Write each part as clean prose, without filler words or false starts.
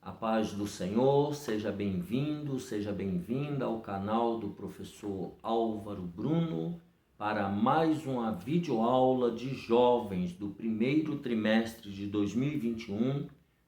A paz do Senhor, seja bem-vindo, seja bem-vinda ao canal do professor Álvaro Bruno para mais uma videoaula de jovens do primeiro trimestre de 2021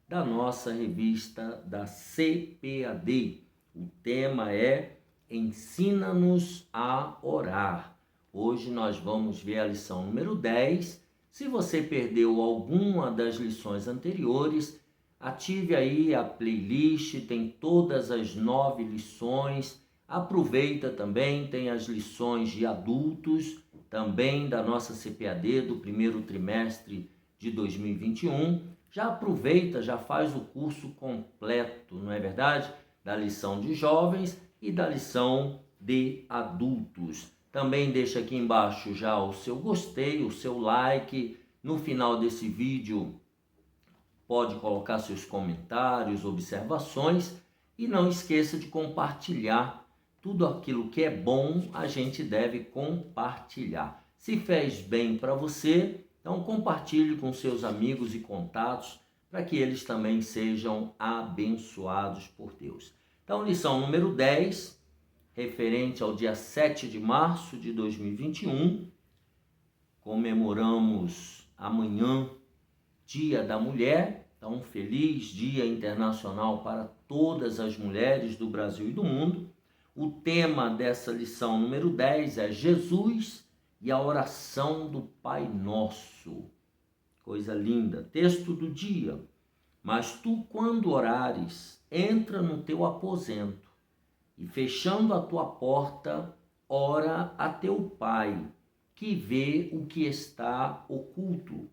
da nossa revista da CPAD. O tema é Ensina-nos a orar. Hoje nós vamos ver a lição número 10. Se você perdeu alguma das lições anteriores, ative aí a playlist, tem todas as 9 lições. Aproveita também, tem as lições de adultos, também da nossa CPAD do primeiro trimestre de 2021. Já aproveita, já faz o curso completo, não é verdade? Da lição de jovens e da lição de adultos. Também deixa aqui embaixo já o seu gostei, o seu like. No final desse vídeo, pode colocar seus comentários, observações e não esqueça de compartilhar. Tudo aquilo que é bom, a gente deve compartilhar. Se fez bem para você, então compartilhe com seus amigos e contatos para que eles também sejam abençoados por Deus. Então, lição número 10, referente ao dia 7 de março de 2021, comemoramos amanhã Dia da Mulher, então feliz Dia Internacional para todas as mulheres do Brasil e do mundo. O tema dessa lição número 10 é Jesus e a oração do Pai Nosso. Coisa linda. Texto do dia. Mas tu, quando orares, entra no teu aposento e, fechando a tua porta, ora a teu Pai, que vê o que está oculto.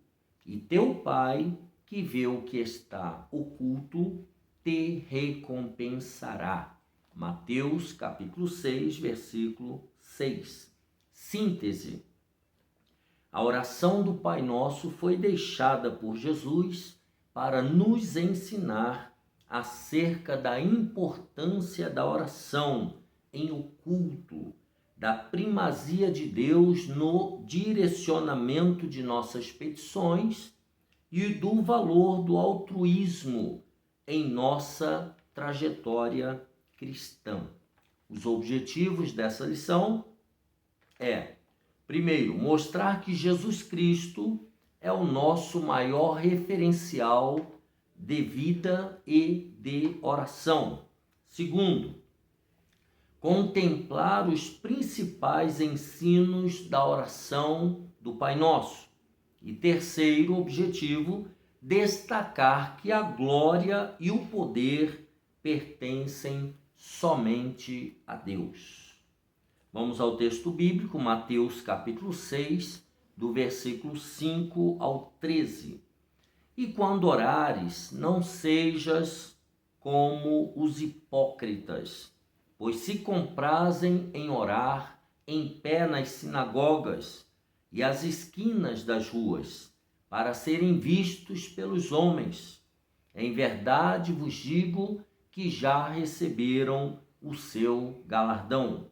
E teu Pai, que vê o que está oculto, te recompensará. Mateus capítulo 6, versículo 6. Síntese. A oração do Pai Nosso foi deixada por Jesus para nos ensinar acerca da importância da oração em oculto, da primazia de Deus no direcionamento de nossas petições e do valor do altruísmo em nossa trajetória cristã. Os objetivos dessa lição primeiro, mostrar que Jesus Cristo é o nosso maior referencial de vida e de oração. Segundo, contemplar os principais ensinos da oração do Pai Nosso. E terceiro objetivo, destacar que a glória e o poder pertencem somente a Deus. Vamos ao texto bíblico, Mateus capítulo 6, do versículo 5 ao 13. E quando orares, não sejas como os hipócritas, pois se comprazem em orar em pé nas sinagogas e às esquinas das ruas, para serem vistos pelos homens. Em verdade vos digo que já receberam o seu galardão.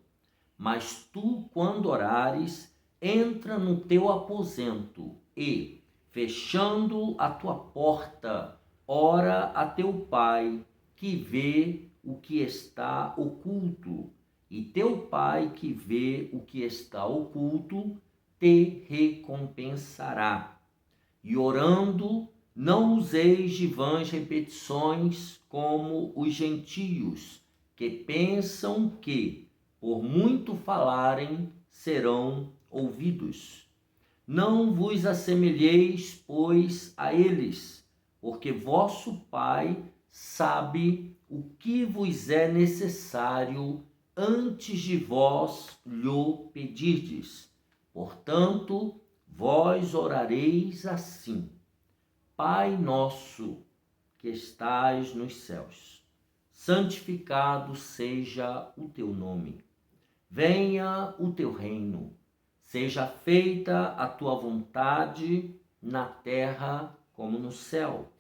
Mas tu, quando orares, entra no teu aposento e, fechando a tua porta, ora a teu Pai, que vê o que está oculto, e teu Pai, que vê o que está oculto, te recompensará. E orando, não useis de vãs repetições como os gentios, que pensam que, por muito falarem, serão ouvidos. Não vos assemelheis, pois, a eles, porque vosso Pai sabe o que vos é necessário antes de vós lhe pedirdes. Portanto, vós orareis assim: Pai nosso, que estais nos céus, santificado seja o teu nome. Venha o teu reino, seja feita a tua vontade na terra como no céu.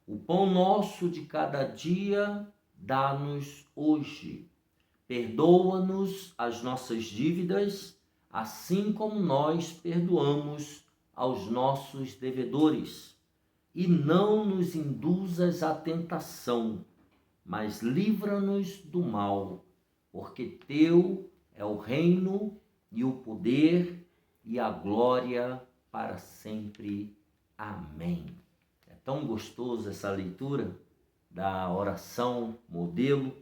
O pão nosso de cada dia dá-nos hoje. Perdoa-nos as nossas dívidas, assim como nós perdoamos aos nossos devedores. e não nos induzas à tentação, mas livra-nos do mal, porque teu é o reino e o poder e a glória para sempre. Amém. É tão gostoso essa leitura da oração modelo.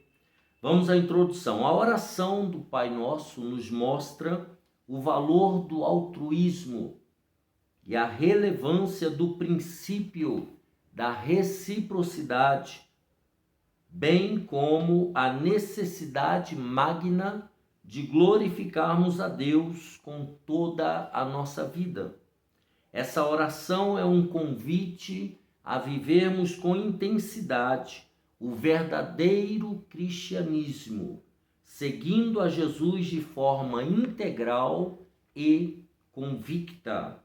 Vamos à introdução. A oração do Pai Nosso nos mostra o valor do altruísmo e a relevância do princípio da reciprocidade, bem como a necessidade magna de glorificarmos a Deus com toda a nossa vida. Essa oração é um convite a vivermos com intensidade o verdadeiro cristianismo, seguindo a Jesus de forma integral e convicta.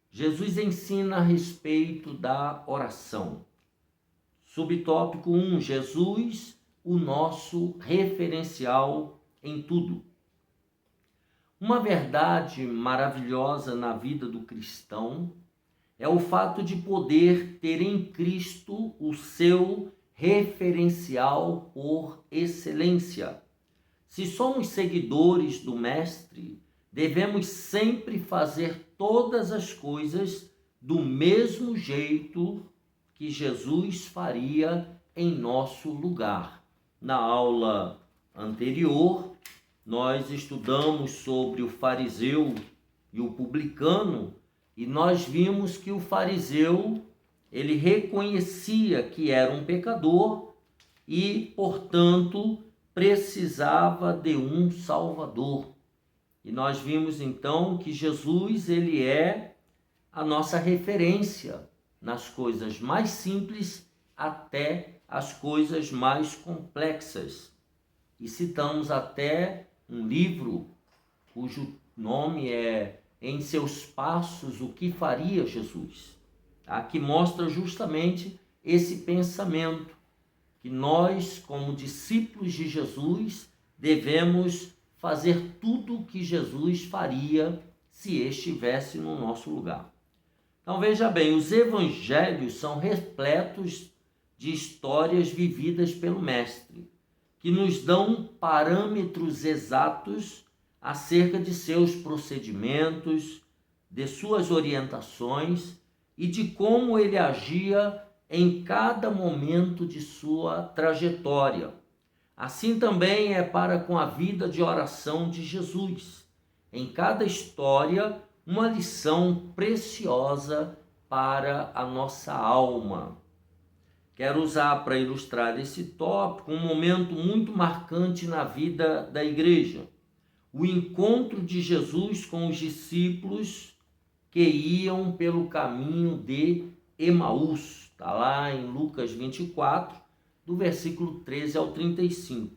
Jesus ensina a respeito da oração. Subtópico 1, Jesus, o nosso referencial em tudo. Uma verdade maravilhosa na vida do cristão é o fato de poder ter em Cristo o seu referencial por excelência. Se somos seguidores do Mestre, devemos sempre fazer todas as coisas do mesmo jeito que Jesus faria em nosso lugar. Na aula anterior, nós estudamos sobre o fariseu e o publicano, e nós vimos que o fariseu, ele reconhecia que era um pecador e, portanto, precisava de um Salvador. E nós vimos então que Jesus, ele é a nossa referência nas coisas mais simples até as coisas mais complexas. E citamos até um livro cujo nome é Em Seus Passos, o que faria Jesus? Que mostra justamente esse pensamento, que nós, como discípulos de Jesus, devemos fazer tudo o que Jesus faria se estivesse no nosso lugar. Então veja bem, os evangelhos são repletos de histórias vividas pelo Mestre, que nos dão parâmetros exatos acerca de seus procedimentos, de suas orientações e de como ele agia em cada momento de sua trajetória. Assim também é para com a vida de oração de Jesus. Em cada história, uma lição preciosa para a nossa alma. Quero usar para ilustrar esse tópico um momento muito marcante na vida da igreja. O encontro de Jesus com os discípulos que iam pelo caminho de Emaús. Está lá em Lucas 24, do versículo 13 ao 35.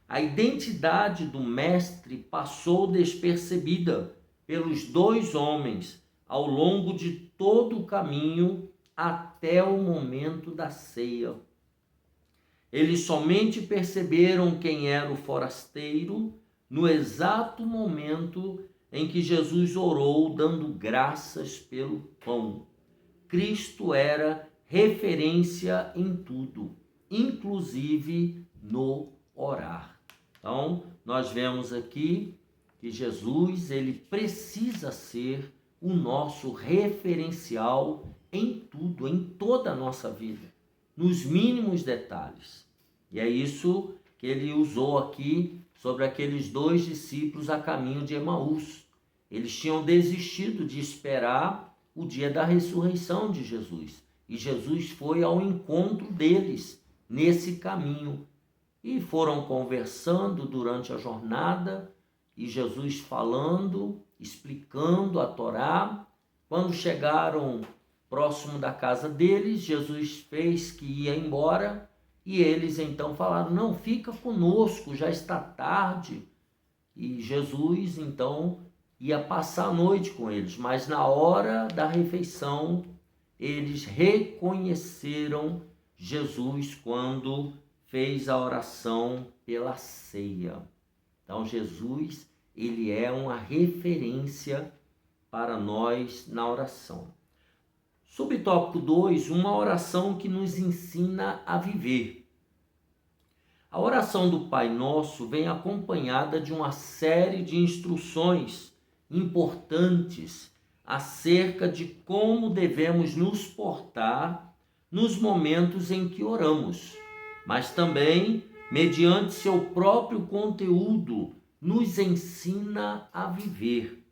A identidade do mestre passou despercebida pelos dois homens ao longo de todo o caminho até o momento da ceia. Eles somente perceberam quem era o forasteiro no exato momento em que Jesus orou, dando graças pelo pão. Cristo era referência em tudo, inclusive no orar. Então, nós vemos aqui que Jesus, ele precisa ser o nosso referencial em tudo, em toda a nossa vida, nos mínimos detalhes. E é isso que ele usou aqui sobre aqueles dois discípulos a caminho de Emaús. Eles tinham desistido de esperar o dia da ressurreição de Jesus. E Jesus foi ao encontro deles nesse caminho. E foram conversando durante a jornada, e Jesus falando, explicando a Torá. Quando chegaram próximo da casa deles, Jesus fez que ia embora, e eles então falaram: não, fica conosco, já está tarde. E Jesus então ia passar a noite com eles, mas na hora da refeição eles reconheceram Jesus quando fez a oração pela ceia. Então Jesus, ele é uma referência para nós na oração. Subtópico 2, uma oração que nos ensina a viver. A oração do Pai Nosso vem acompanhada de uma série de instruções importantes acerca de como devemos nos portar nos momentos em que oramos, mas também, mediante seu próprio conteúdo, nos ensina a viver.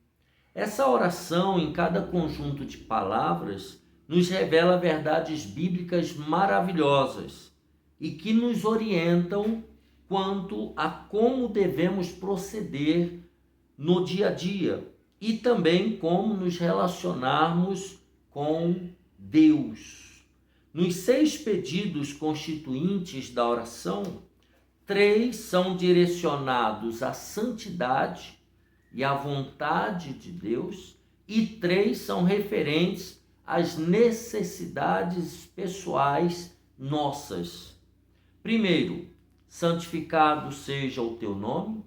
Essa oração, em cada conjunto de palavras, nos revela verdades bíblicas maravilhosas e que nos orientam quanto a como devemos proceder no dia a dia e também como nos relacionarmos com Deus. Nos 6 pedidos constituintes da oração, 3 são direcionados à santidade e à vontade de Deus e 3 são referentes às necessidades pessoais nossas. Primeiro, santificado seja o teu nome.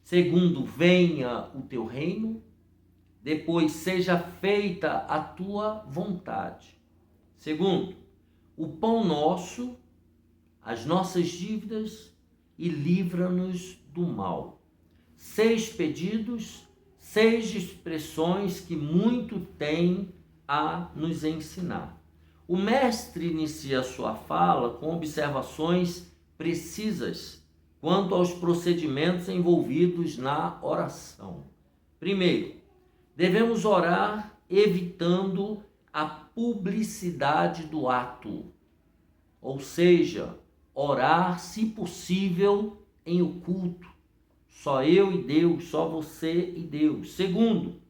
Segundo, venha o teu reino. Depois, seja feita a tua vontade. Segundo, o pão nosso, as nossas dívidas e livra-nos do mal. 6 pedidos, 6 expressões que muito têm a nos ensinar. O mestre inicia sua fala com observações precisas quanto aos procedimentos envolvidos na oração. Primeiro, devemos orar evitando a publicidade do ato, ou seja, orar, se possível, em oculto. Só eu e Deus, só você e Deus. Segundo,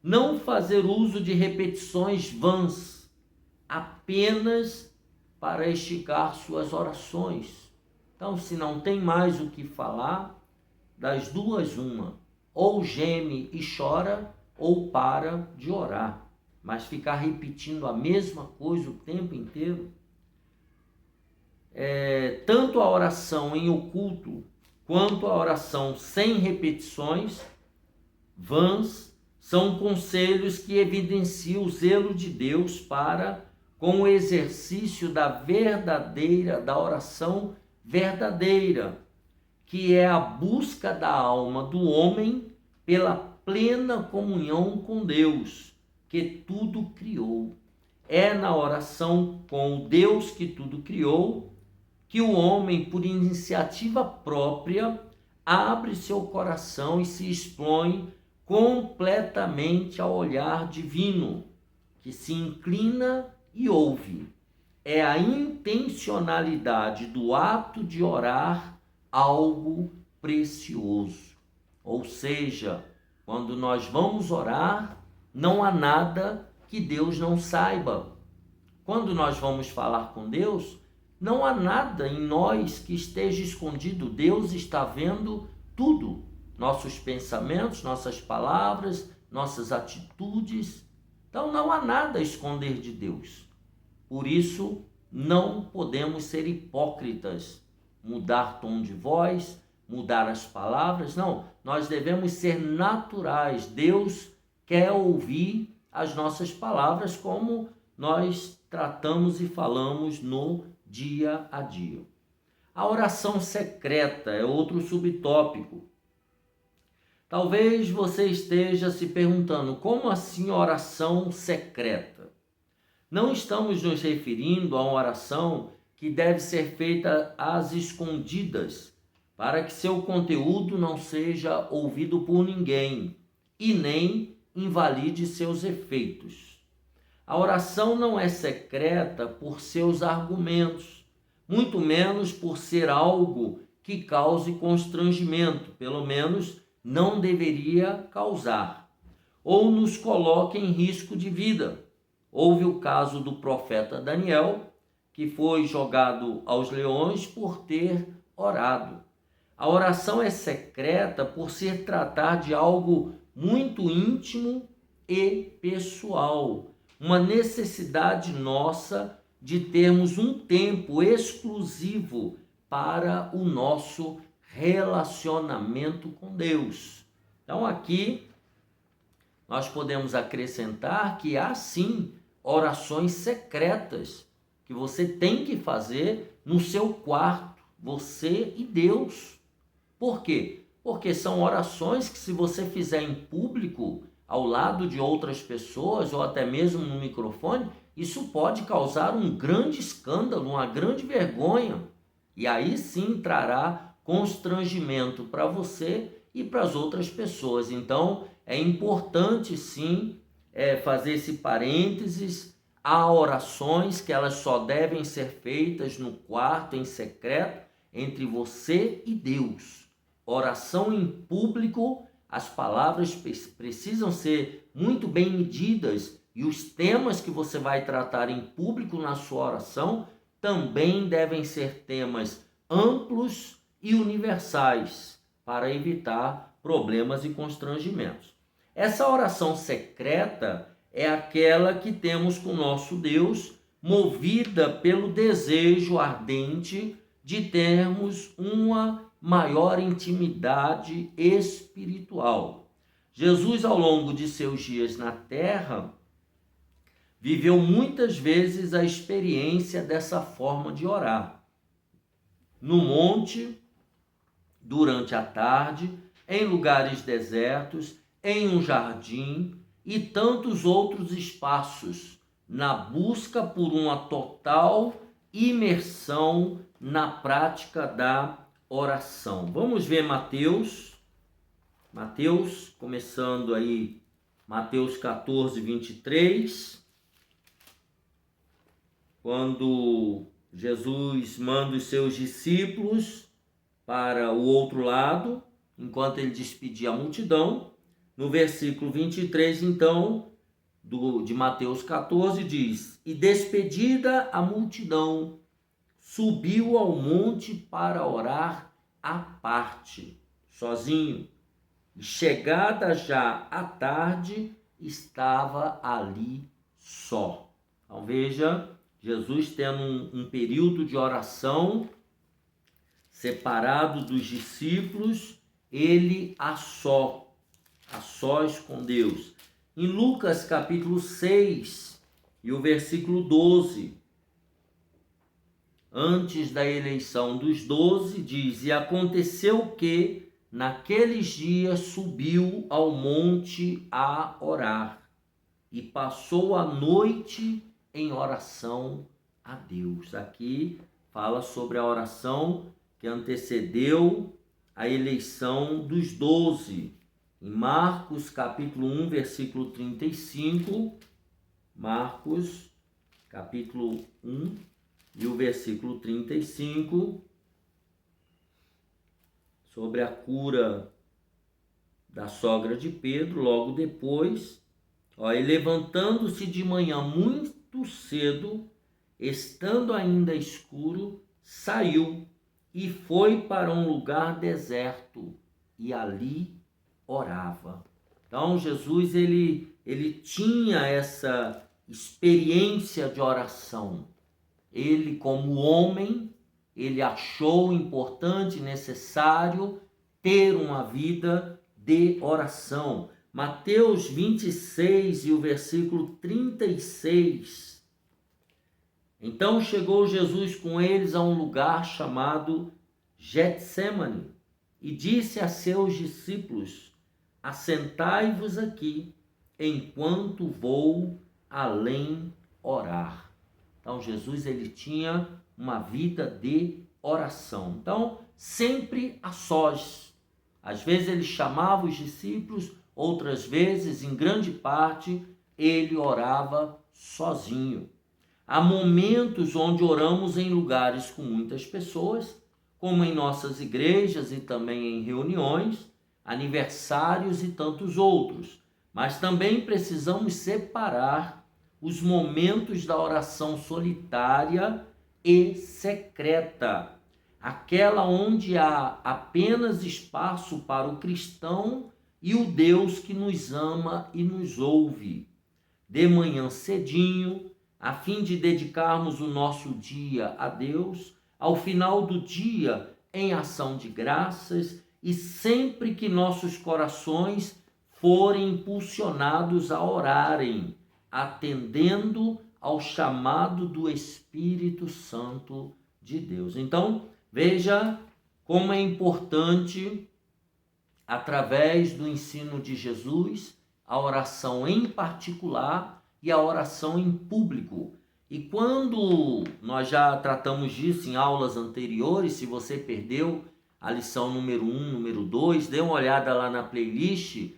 não fazer uso de repetições vãs, apenas para esticar suas orações. Então, se não tem mais o que falar, das duas uma, ou geme e chora, ou para de orar. Mas ficar repetindo a mesma coisa o tempo inteiro, tanto a oração em oculto, quanto a oração sem repetições vãs, são conselhos que evidenciam o zelo de Deus para com o exercício da oração verdadeira, que é a busca da alma do homem pela plena comunhão com Deus, que tudo criou. É na oração com o Deus que tudo criou que o homem, por iniciativa própria, abre seu coração e se expõe completamente ao olhar divino, que se inclina e ouve. É a intencionalidade do ato de orar algo precioso. Ou seja, quando nós vamos orar, não há nada que Deus não saiba. Quando nós vamos falar com Deus, não há nada em nós que esteja escondido. Deus está vendo tudo. Nossos pensamentos, nossas palavras, nossas atitudes. Então não há nada a esconder de Deus. Por isso, não podemos ser hipócritas, mudar tom de voz, mudar as palavras. Não, nós devemos ser naturais. Deus quer ouvir as nossas palavras como nós tratamos e falamos no dia a dia. A oração secreta é outro subtópico. Talvez você esteja se perguntando, como assim oração secreta? Não estamos nos referindo a uma oração que deve ser feita às escondidas, para que seu conteúdo não seja ouvido por ninguém e nem invalide seus efeitos. A oração não é secreta por seus argumentos, muito menos por ser algo que cause constrangimento, pelo menos não deveria causar, ou nos coloque em risco de vida. Houve o caso do profeta Daniel, que foi jogado aos leões por ter orado. A oração é secreta por se tratar de algo muito íntimo e pessoal, uma necessidade nossa de termos um tempo exclusivo para o nosso relacionamento com Deus. Então aqui nós podemos acrescentar que há sim orações secretas que você tem que fazer no seu quarto, você e Deus. Por quê? Porque são orações que, se você fizer em público, ao lado de outras pessoas, ou até mesmo no microfone, isso pode causar um grande escândalo, uma grande vergonha. E aí sim trará constrangimento para você e para as outras pessoas. Então, é importante sim fazer esse parênteses. Há orações que elas só devem ser feitas no quarto, em secreto, entre você e Deus. Oração em público, as palavras precisam ser muito bem medidas e os temas que você vai tratar em público na sua oração também devem ser temas amplos e universais para evitar problemas e constrangimentos. Essa oração secreta é aquela que temos com nosso Deus, movida pelo desejo ardente de termos uma maior intimidade espiritual. Jesus, ao longo de seus dias na terra, viveu muitas vezes a experiência dessa forma de orar. No monte, durante a tarde, em lugares desertos, em um jardim e tantos outros espaços, na busca por uma total imersão na prática da oração. Vamos ver Mateus, começando aí, Mateus 14, 23, quando Jesus manda os seus discípulos para o outro lado, enquanto ele despedia a multidão. No versículo 23, então, de Mateus 14, diz: E despedida a multidão, subiu ao monte para orar à parte, sozinho. E chegada já a tarde, estava ali só. Então veja, Jesus tendo um período de oração, separado dos discípulos, ele a sós com Deus. Em Lucas capítulo 6 e o versículo 12, antes da eleição dos 12, diz: E aconteceu que, naqueles dias, subiu ao monte a orar, e passou a noite em oração a Deus. Aqui fala sobre a oração que antecedeu a eleição dos 12. Em Marcos capítulo 1, versículo 35, Marcos capítulo 1 e o versículo 35, sobre a cura da sogra de Pedro, logo depois, e levantando-se de manhã muito cedo, estando ainda escuro, saiu e foi para um lugar deserto e ali orava. Então Jesus ele tinha essa experiência de oração. Ele, como homem, ele achou importante e necessário ter uma vida de oração. Mateus 26 e o versículo 36. Então chegou Jesus com eles a um lugar chamado Getsêmani e disse a seus discípulos: Assentai-vos aqui, enquanto vou além orar. Então Jesus ele tinha uma vida de oração. Então, sempre a sós. Às vezes ele chamava os discípulos, outras vezes, em grande parte, ele orava sozinho. Há momentos onde oramos em lugares com muitas pessoas, como em nossas igrejas e também em reuniões, aniversários e tantos outros. Mas também precisamos separar os momentos da oração solitária e secreta, aquela onde há apenas espaço para o cristão e o Deus que nos ama e nos ouve. De manhã cedinho, a fim de dedicarmos o nosso dia a Deus, ao final do dia, em ação de graças, e sempre que nossos corações forem impulsionados a orarem, atendendo ao chamado do Espírito Santo de Deus. Então, veja como é importante, através do ensino de Jesus, a oração em particular e a oração em público. E quando nós já tratamos disso em aulas anteriores, se você perdeu a lição número 1, número 2, dê uma olhada lá na playlist,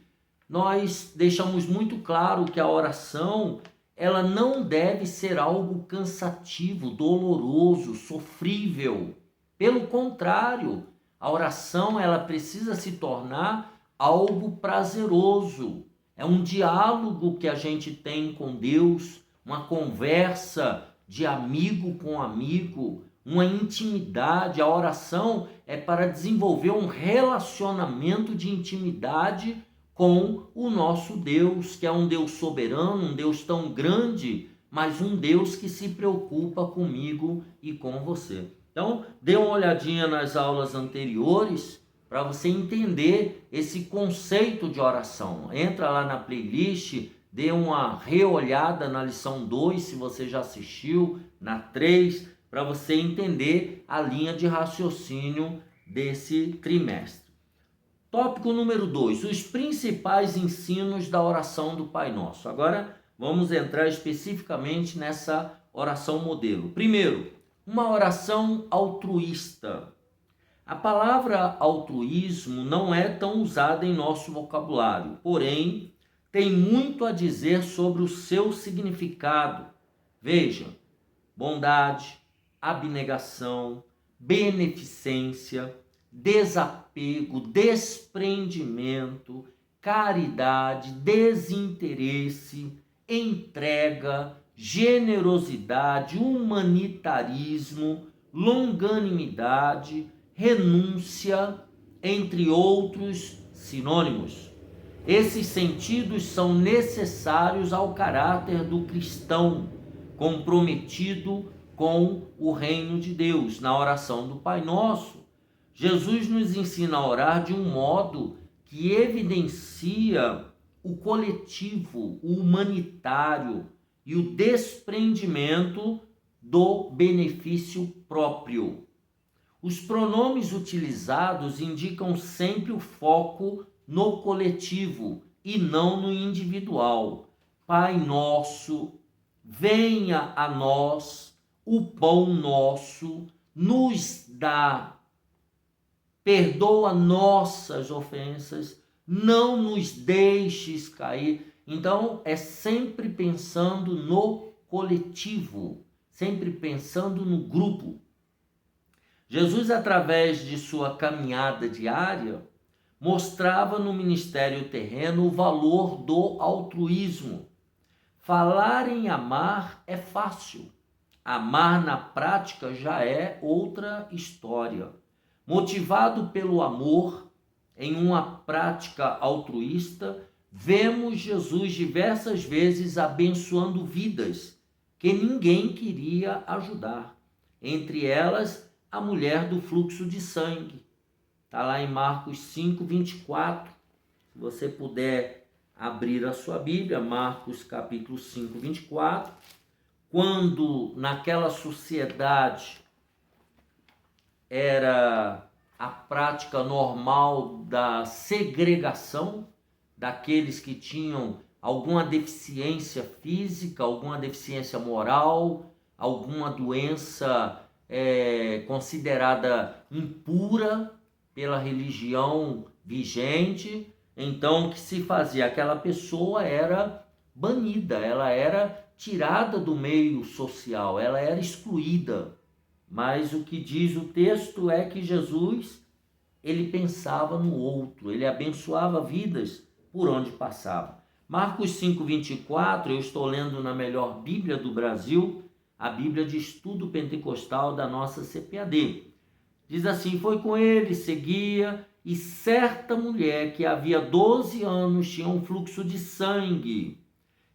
nós deixamos muito claro que a oração, ela não deve ser algo cansativo, doloroso, sofrível. Pelo contrário, a oração, ela precisa se tornar algo prazeroso. É um diálogo que a gente tem com Deus, uma conversa de amigo com amigo, uma intimidade. A oração é para desenvolver um relacionamento de intimidade com o nosso Deus, que é um Deus soberano, um Deus tão grande, mas um Deus que se preocupa comigo e com você. Então, dê uma olhadinha nas aulas anteriores para você entender esse conceito de oração. Entra lá na playlist, dê uma reolhada na lição 2, se você já assistiu, na 3, para você entender a linha de raciocínio desse trimestre. Tópico número 2, os principais ensinos da oração do Pai Nosso. Agora, vamos entrar especificamente nessa oração modelo. Primeiro, uma oração altruísta. A palavra altruísmo não é tão usada em nosso vocabulário, porém, tem muito a dizer sobre o seu significado. Veja, bondade, abnegação, beneficência, desapego, desprendimento, caridade, desinteresse, entrega, generosidade, humanitarismo, longanimidade, renúncia, entre outros sinônimos. Esses sentidos são necessários ao caráter do cristão comprometido com o reino de Deus. Na oração do Pai Nosso, Jesus nos ensina a orar de um modo que evidencia o coletivo, o humanitário e o desprendimento do benefício próprio. Os pronomes utilizados indicam sempre o foco no coletivo e não no individual. Pai nosso, venha a nós o pão nosso, nos dá, perdoa nossas ofensas, não nos deixes cair. Então, é sempre pensando no coletivo, sempre pensando no grupo. Jesus, através de sua caminhada diária, mostrava no ministério terreno o valor do altruísmo. Falar em amar é fácil. Amar na prática já é outra história. Motivado pelo amor, em uma prática altruísta, vemos Jesus diversas vezes abençoando vidas que ninguém queria ajudar. Entre elas, a mulher do fluxo de sangue. Está lá em Marcos 5:24. Se você puder abrir a sua Bíblia, Marcos capítulo 5:24. Quando naquela sociedade era a prática normal da segregação daqueles que tinham alguma deficiência física, alguma deficiência moral, alguma doença considerada impura pela religião vigente. Então, o que se fazia? Aquela pessoa era banida, ela era tirada do meio social, ela era excluída. Mas o que diz o texto é que Jesus, ele pensava no outro, ele abençoava vidas por onde passava. Marcos 5:24, eu estou lendo na melhor Bíblia do Brasil, a Bíblia de Estudo Pentecostal da nossa CPAD. Diz assim: foi com ele, seguia, e certa mulher que havia 12 anos tinha um fluxo de sangue,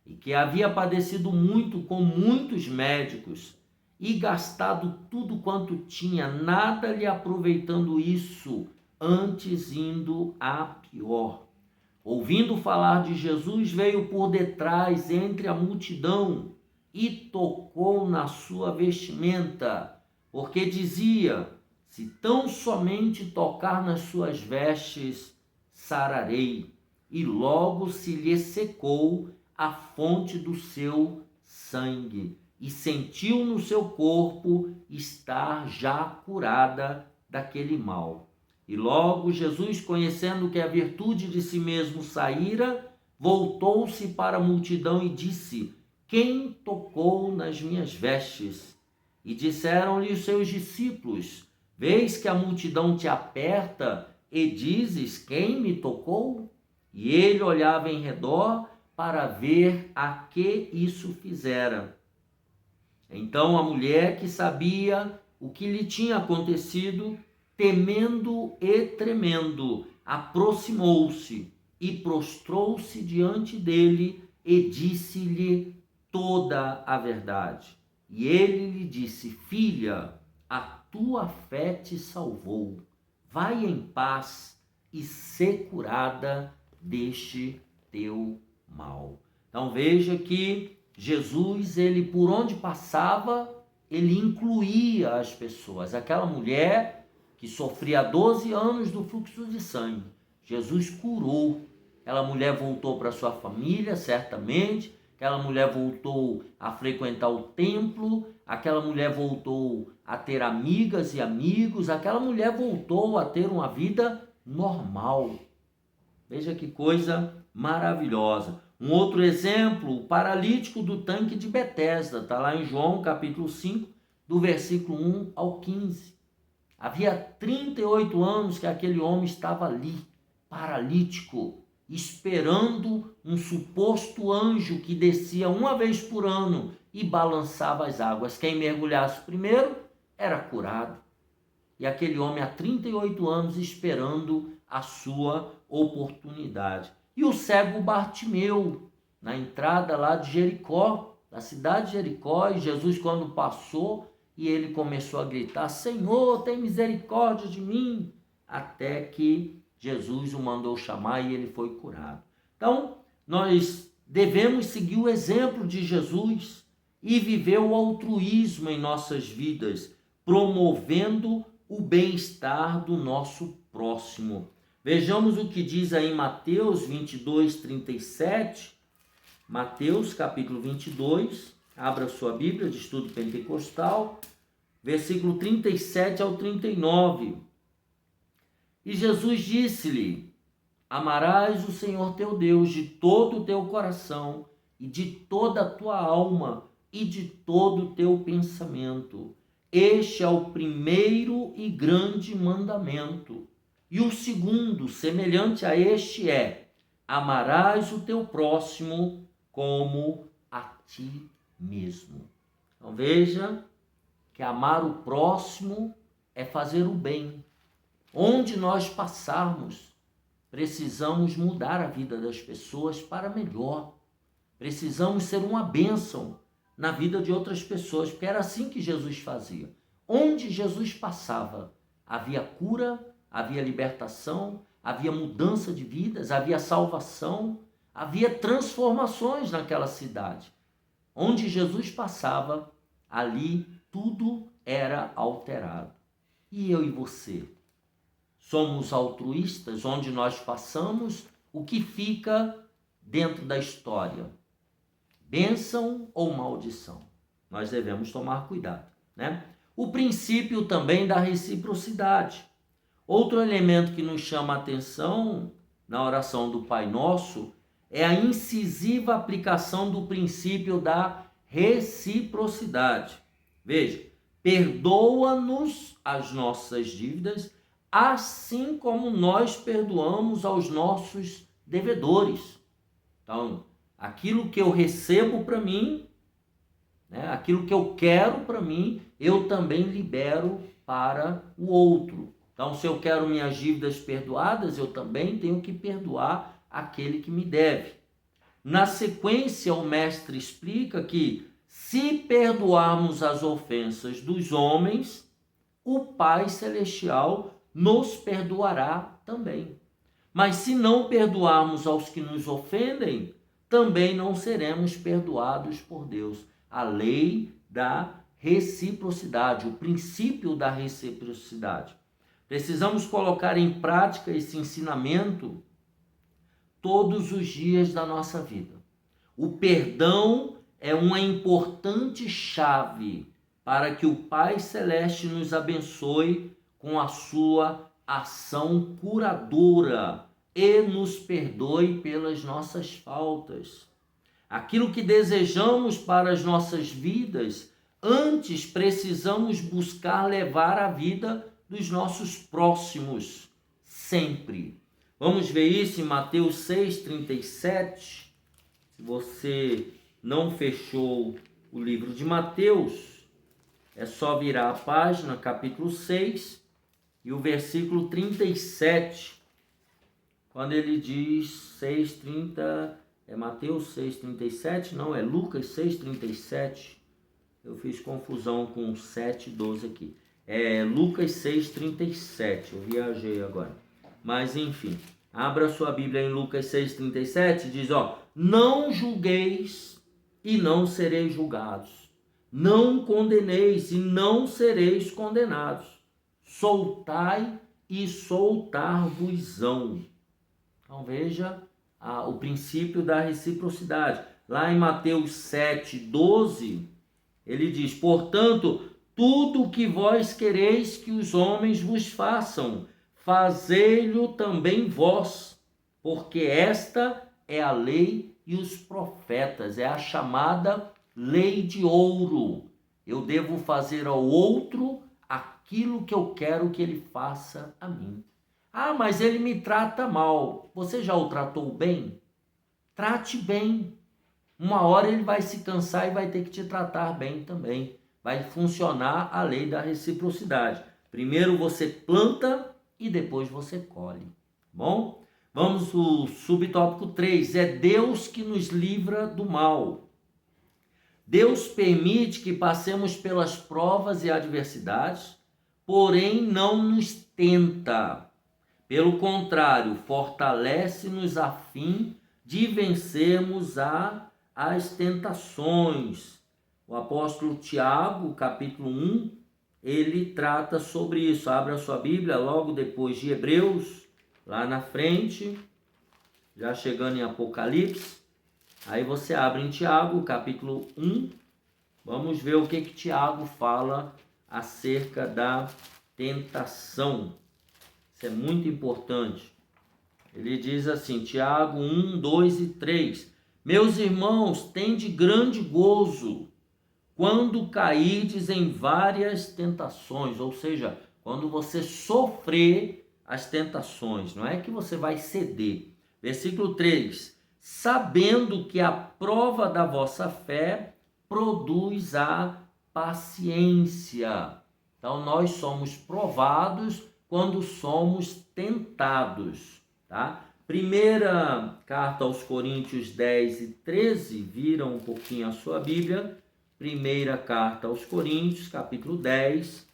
e que havia padecido muito com muitos médicos, e gastado tudo quanto tinha, nada lhe aproveitando isso, antes indo a pior. ouvindo falar de Jesus, veio por detrás entre a multidão e tocou na sua vestimenta, porque dizia: se tão somente tocar nas suas vestes, sararei. E logo se lhe secou a fonte do seu sangue, e sentiu no seu corpo estar já curada daquele mal. E logo Jesus, conhecendo que a virtude de si mesmo saíra, voltou-se para a multidão e disse: quem tocou nas minhas vestes? E disseram-lhe os seus discípulos: vês que a multidão te aperta e dizes: quem me tocou? E ele olhava em redor para ver a que isso fizera. Então a mulher, que sabia o que lhe tinha acontecido, temendo e tremendo, aproximou-se e prostrou-se diante dele e disse-lhe toda a verdade. E ele lhe disse: filha, a tua fé te salvou. Vai em paz e ser curada deste teu mal. Então veja que Jesus, ele por onde passava, ele incluía as pessoas. Aquela mulher que sofria 12 anos do fluxo de sangue, Jesus curou. Aquela mulher voltou para sua família, certamente. Aquela mulher voltou a frequentar o templo. Aquela mulher voltou a ter amigas e amigos. Aquela mulher voltou a ter uma vida normal. Veja que coisa maravilhosa. Um outro exemplo, o paralítico do tanque de Betesda, está lá em João capítulo 5, do versículo 1 ao 15. Havia 38 anos que aquele homem estava ali, paralítico, esperando um suposto anjo que descia uma vez por ano e balançava as águas. Quem mergulhasse primeiro era curado. E aquele homem há 38 anos esperando a sua oportunidade. E o cego Bartimeu, na entrada lá de Jericó, da cidade de Jericó, e Jesus quando passou, e ele começou a gritar: Senhor, tem misericórdia de mim, até que Jesus o mandou chamar e ele foi curado. Então, nós devemos seguir o exemplo de Jesus e viver o altruísmo em nossas vidas, promovendo o bem-estar do nosso próximo. Vejamos o que diz aí em Mateus 22, 37. Mateus capítulo 22, abra sua Bíblia de estudo pentecostal, versículo 37 ao 39. E Jesus disse-lhe: amarás o Senhor teu Deus de todo o teu coração e de toda a tua alma e de todo o teu pensamento. Este é o primeiro e grande mandamento. E o segundo, semelhante a este, é: amarás o teu próximo como a ti mesmo. Então veja que amar o próximo é fazer o bem. Onde nós passarmos, precisamos mudar a vida das pessoas para melhor. Precisamos ser uma bênção na vida de outras pessoas, porque era assim que Jesus fazia. Onde Jesus passava, havia cura, havia libertação, havia mudança de vidas, havia salvação, havia transformações naquela cidade. Onde Jesus passava, ali tudo era alterado. E eu e você? Somos altruístas? Onde nós passamos, o que fica dentro da história? Bênção ou maldição? Nós devemos tomar cuidado, né? O princípio também da reciprocidade. Outro elemento que nos chama a atenção na oração do Pai Nosso é a incisiva aplicação do princípio da reciprocidade. Veja, perdoa-nos as nossas dívidas, assim como nós perdoamos aos nossos devedores. Então, aquilo que eu recebo para mim, né, aquilo que eu quero para mim, eu também libero para o outro. Então, se eu quero minhas dívidas perdoadas, eu também tenho que perdoar aquele que me deve. Na sequência, o mestre explica que, se perdoarmos as ofensas dos homens, o Pai Celestial nos perdoará também. Mas se não perdoarmos aos que nos ofendem, também não seremos perdoados por Deus. A lei da reciprocidade, o princípio da reciprocidade. Precisamos colocar em prática esse ensinamento todos os dias da nossa vida. O perdão é uma importante chave para que o Pai Celeste nos abençoe com a sua ação curadora e nos perdoe pelas nossas faltas. Aquilo que desejamos para as nossas vidas, antes precisamos buscar levar a vida dos nossos próximos, sempre. Vamos ver isso em Mateus 6,37. Se você não fechou o livro de Mateus, é só virar a página, capítulo 6, e o versículo 37, quando ele diz 6,30, é Mateus 6,37? Não, é Lucas 6,37. Eu fiz confusão com 7,12 aqui. É Lucas 6,37, eu viajei agora. Mas enfim, abra sua Bíblia em Lucas 6,37, diz, não julgueis e não sereis julgados. Não condeneis e não sereis condenados. Soltai e soltar-vos-ão. Então veja o princípio da reciprocidade. Lá em Mateus 7,12, ele diz, portanto, tudo o que vós quereis que os homens vos façam, fazei-lo também vós, porque esta é a lei e os profetas, é a chamada lei de ouro. Eu devo fazer ao outro aquilo que eu quero que ele faça a mim. Ah, mas ele me trata mal. Você já o tratou bem? Trate bem. Uma hora ele vai se cansar e vai ter que te tratar bem também. Vai funcionar a lei da reciprocidade. Primeiro você planta e depois você colhe. Bom? Vamos ao subtópico 3. É Deus que nos livra do mal. Deus permite que passemos pelas provas e adversidades, porém não nos tenta. Pelo contrário, fortalece-nos a fim de vencermos as tentações. O apóstolo Tiago, capítulo 1, ele trata sobre isso. Abra a sua Bíblia logo depois de Hebreus, lá na frente, já chegando em Apocalipse. Aí você abre em Tiago, capítulo 1. Vamos ver o que Tiago fala acerca da tentação. Isso é muito importante. Ele diz assim, Tiago 1, 2 e 3. Meus irmãos, tende grande gozo quando caídes em várias tentações, ou seja, quando você sofrer as tentações, não é que você vai ceder. Versículo 3, sabendo que a prova da vossa fé produz a paciência. Então, nós somos provados quando somos tentados, tá? Primeira carta aos Coríntios 10 e 13, viram um pouquinho a sua Bíblia. Primeira carta aos Coríntios, capítulo 10,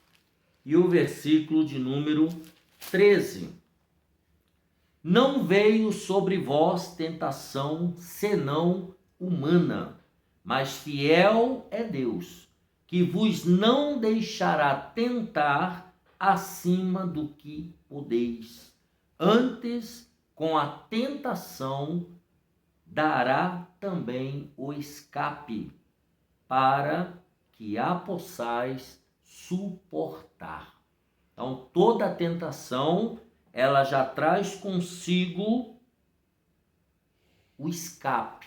e o versículo de número 13. Não veio sobre vós tentação senão humana, mas fiel é Deus, que vos não deixará tentar acima do que podeis. Antes, com a tentação, dará também o escape, para que a possais suportar. Então, toda tentação, ela já traz consigo o escape.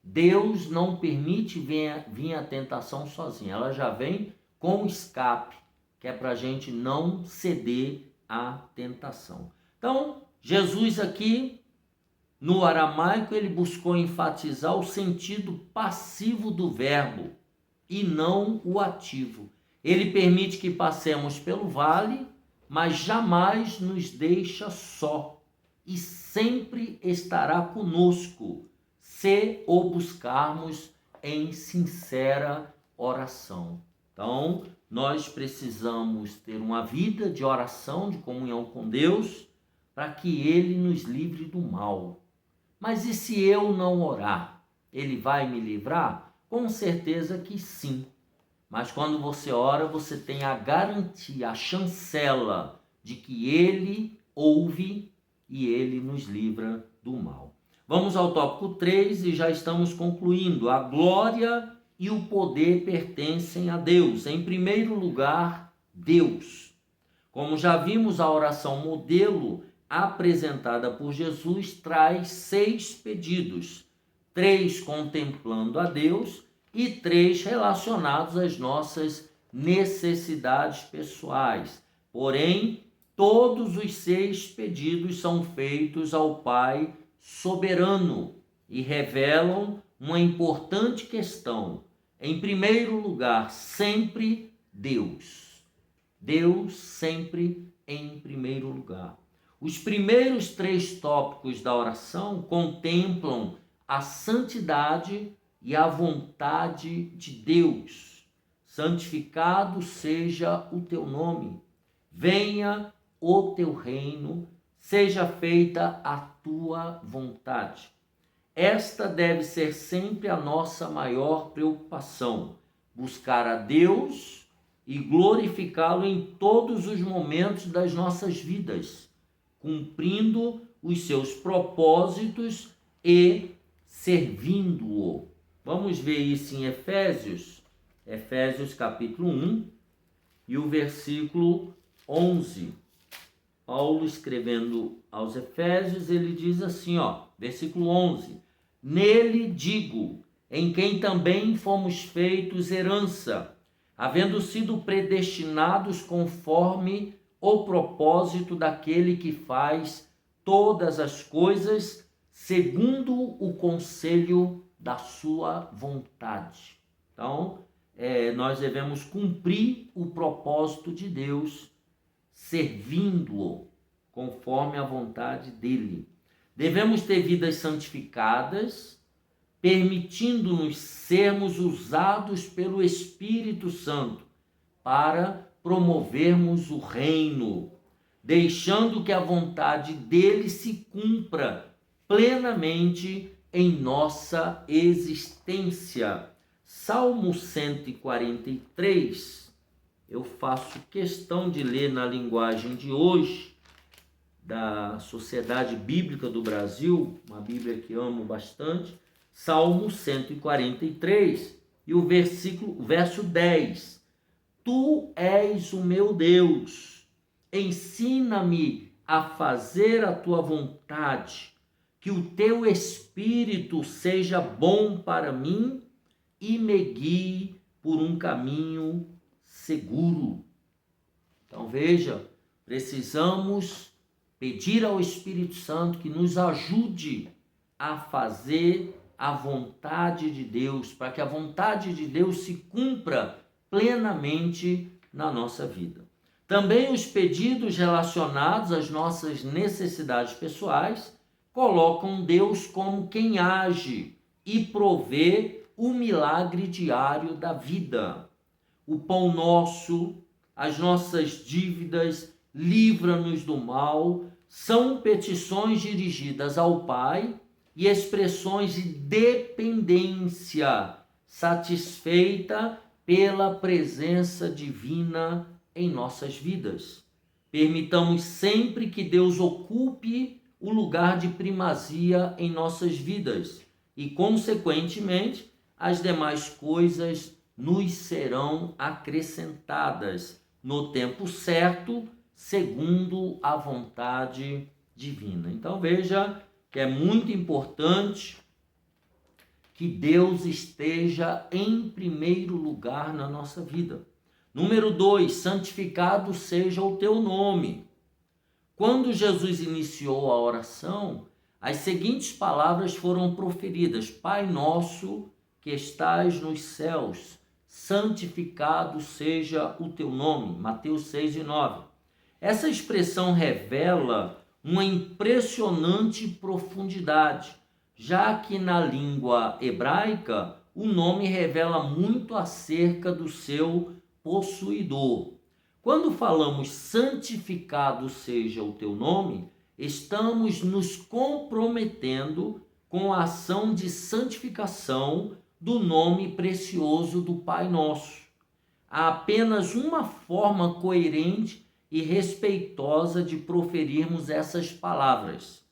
Deus não permite vir a tentação sozinha, ela já vem com o escape, que é para a gente não ceder à tentação. Então, Jesus aqui, no aramaico, ele buscou enfatizar o sentido passivo do verbo e não o ativo. Ele permite que passemos pelo vale, mas jamais nos deixa só e sempre estará conosco, se o buscarmos em sincera oração. Então, nós precisamos ter uma vida de oração, de comunhão com Deus, para que ele nos livre do mal. Mas e se eu não orar? Ele vai me livrar? Com certeza que sim. Mas quando você ora, você tem a garantia, a chancela de que ele ouve e ele nos livra do mal. Vamos ao tópico 3 e já estamos concluindo. A glória e o poder pertencem a Deus. Em primeiro lugar, Deus. Como já vimos, a oração modelo apresentada por Jesus traz 6 pedidos. 3 contemplando a Deus e 3 relacionados às nossas necessidades pessoais. Porém, todos os 6 pedidos são feitos ao Pai soberano e revelam uma importante questão. Em primeiro lugar, sempre Deus. Deus sempre em primeiro lugar. Os primeiros 3 tópicos da oração contemplam a santidade e a vontade de Deus. Santificado seja o teu nome, venha o teu reino, seja feita a tua vontade. Esta deve ser sempre a nossa maior preocupação, buscar a Deus e glorificá-lo em todos os momentos das nossas vidas, cumprindo os seus propósitos e servindo-o. Vamos ver isso em Efésios capítulo 1 e o versículo 11. Paulo escrevendo aos Efésios, ele diz assim, versículo 11: Nele digo, em quem também fomos feitos herança, havendo sido predestinados conforme o propósito daquele que faz todas as coisas segundo o conselho da sua vontade. Então, nós devemos cumprir o propósito de Deus, servindo-o conforme a vontade dele. Devemos ter vidas santificadas, permitindo-nos sermos usados pelo Espírito Santo para promovermos o reino, deixando que a vontade dele se cumpra plenamente em nossa existência. Salmo 143, eu faço questão de ler na linguagem de hoje, da Sociedade Bíblica do Brasil, uma Bíblia que amo bastante. Salmo 143 e o verso 10. Tu és o meu Deus, ensina-me a fazer a tua vontade, que o teu Espírito seja bom para mim e me guie por um caminho seguro. Então veja, precisamos pedir ao Espírito Santo que nos ajude a fazer a vontade de Deus, para que a vontade de Deus se cumpra plenamente na nossa vida. Também os pedidos relacionados às nossas necessidades pessoais colocam Deus como quem age e provê o milagre diário da vida. O pão nosso, as nossas dívidas, livra-nos do mal, são petições dirigidas ao Pai e expressões de dependência satisfeita pela presença divina em nossas vidas. Permitamos sempre que Deus ocupe o lugar de primazia em nossas vidas e, consequentemente, as demais coisas nos serão acrescentadas no tempo certo, segundo a vontade divina. Então veja que é muito importante que Deus esteja em primeiro lugar na nossa vida. Número 2, santificado seja o teu nome. Quando Jesus iniciou a oração, as seguintes palavras foram proferidas: Pai nosso que estás nos céus, santificado seja o teu nome. Mateus 6 e 9. Essa expressão revela uma impressionante profundidade, já que na língua hebraica o nome revela muito acerca do seu possuidor. Quando falamos santificado seja o teu nome, estamos nos comprometendo com a ação de santificação do nome precioso do Pai Nosso. Há apenas uma forma coerente e respeitosa de proferirmos essas palavras,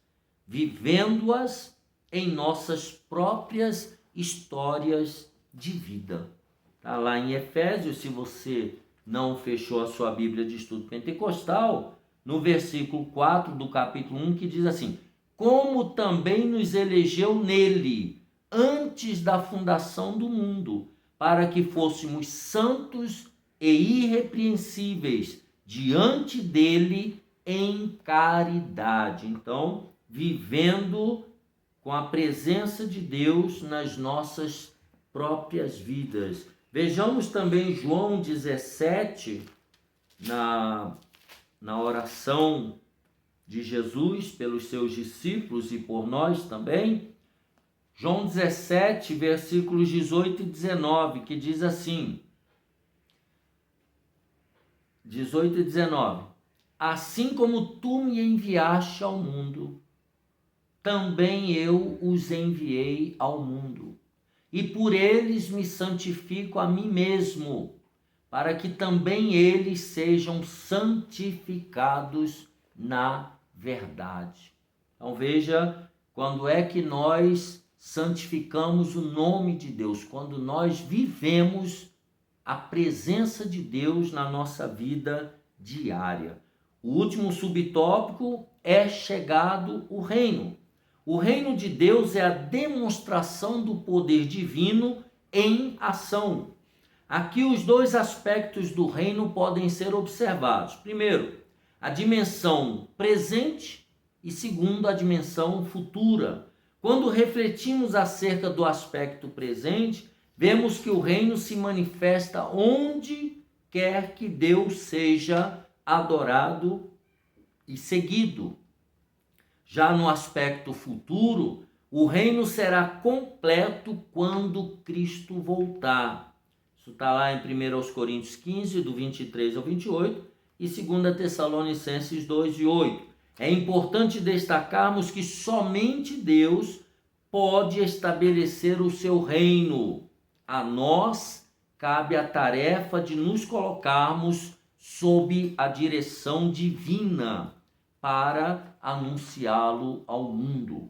vivendo-as em nossas próprias histórias de vida. Está lá em Efésios, se você não fechou a sua Bíblia de Estudo Pentecostal, no versículo 4 do capítulo 1, que diz assim: como também nos elegeu nele, antes da fundação do mundo, para que fôssemos santos e irrepreensíveis diante dele em caridade. Então, vivendo com a presença de Deus nas nossas próprias vidas. Vejamos também João 17, na oração de Jesus pelos seus discípulos e por nós também. João 17, versículos 18 e 19, que diz assim, 18 e 19, assim como tu me enviaste ao mundo, também eu os enviei ao mundo, e por eles me santifico a mim mesmo, para que também eles sejam santificados na verdade. Então veja, quando é que nós santificamos o nome de Deus? Quando nós vivemos a presença de Deus na nossa vida diária. O último subtópico é chegado o reino. O reino de Deus é a demonstração do poder divino em ação. Aqui os dois aspectos do reino podem ser observados. Primeiro, a dimensão presente e segundo, a dimensão futura. Quando refletimos acerca do aspecto presente, vemos que o reino se manifesta onde quer que Deus seja adorado e seguido. Já no aspecto futuro, o reino será completo quando Cristo voltar. Isso está lá em 1 Coríntios 15, do 23 ao 28, e 2 Tessalonicenses 2, 8. É importante destacarmos que somente Deus pode estabelecer o seu reino. A nós cabe a tarefa de nos colocarmos sob a direção divina para anunciá-lo ao mundo.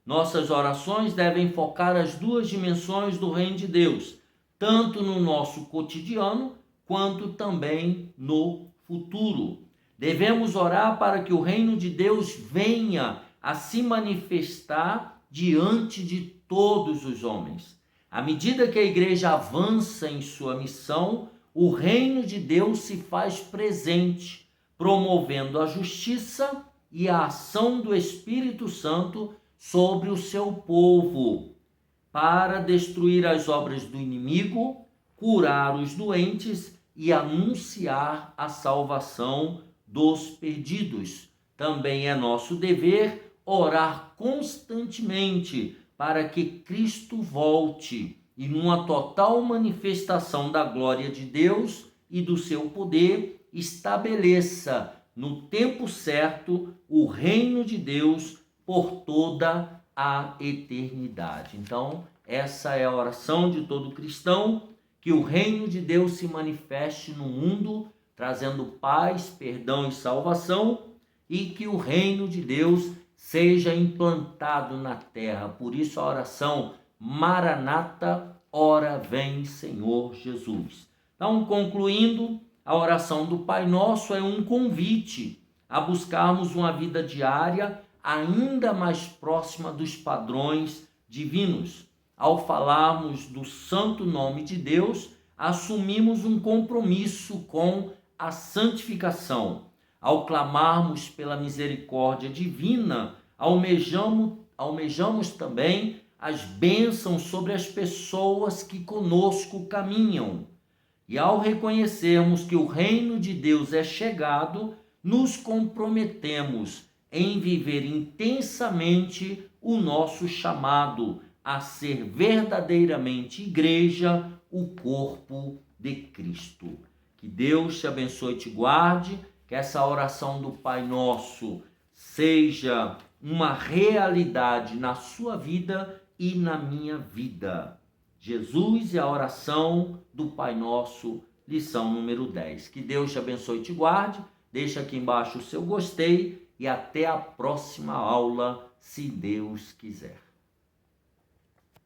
Nossas orações devem focar as duas dimensões do reino de Deus, tanto no nosso cotidiano quanto também no futuro. Devemos orar para que o reino de Deus venha a se manifestar diante de todos os homens. À medida que a igreja avança em sua missão, o reino de Deus se faz presente, promovendo a justiça e a ação do Espírito Santo sobre o seu povo, para destruir as obras do inimigo, curar os doentes e anunciar a salvação dos perdidos. Também é nosso dever orar constantemente para que Cristo volte e, numa total manifestação da glória de Deus e do seu poder, estabeleça no tempo certo o reino de Deus por toda a eternidade. Então, essa é a oração de todo cristão, que o reino de Deus se manifeste no mundo, trazendo paz, perdão e salvação, e que o reino de Deus seja implantado na terra. Por isso a oração Maranata, ora vem Senhor Jesus. Então, concluindo, a oração do Pai Nosso é um convite a buscarmos uma vida diária ainda mais próxima dos padrões divinos. Ao falarmos do santo nome de Deus, assumimos um compromisso com a santificação. Ao clamarmos pela misericórdia divina, almejamos também as bênçãos sobre as pessoas que conosco caminham. E ao reconhecermos que o reino de Deus é chegado, nos comprometemos em viver intensamente o nosso chamado a ser verdadeiramente igreja, o corpo de Cristo. Que Deus te abençoe e te guarde, que essa oração do Pai Nosso seja uma realidade na sua vida e na minha vida. Jesus e a oração do Pai Nosso, lição número 10. Que Deus te abençoe e te guarde. Deixa aqui embaixo o seu gostei e até a próxima aula, se Deus quiser.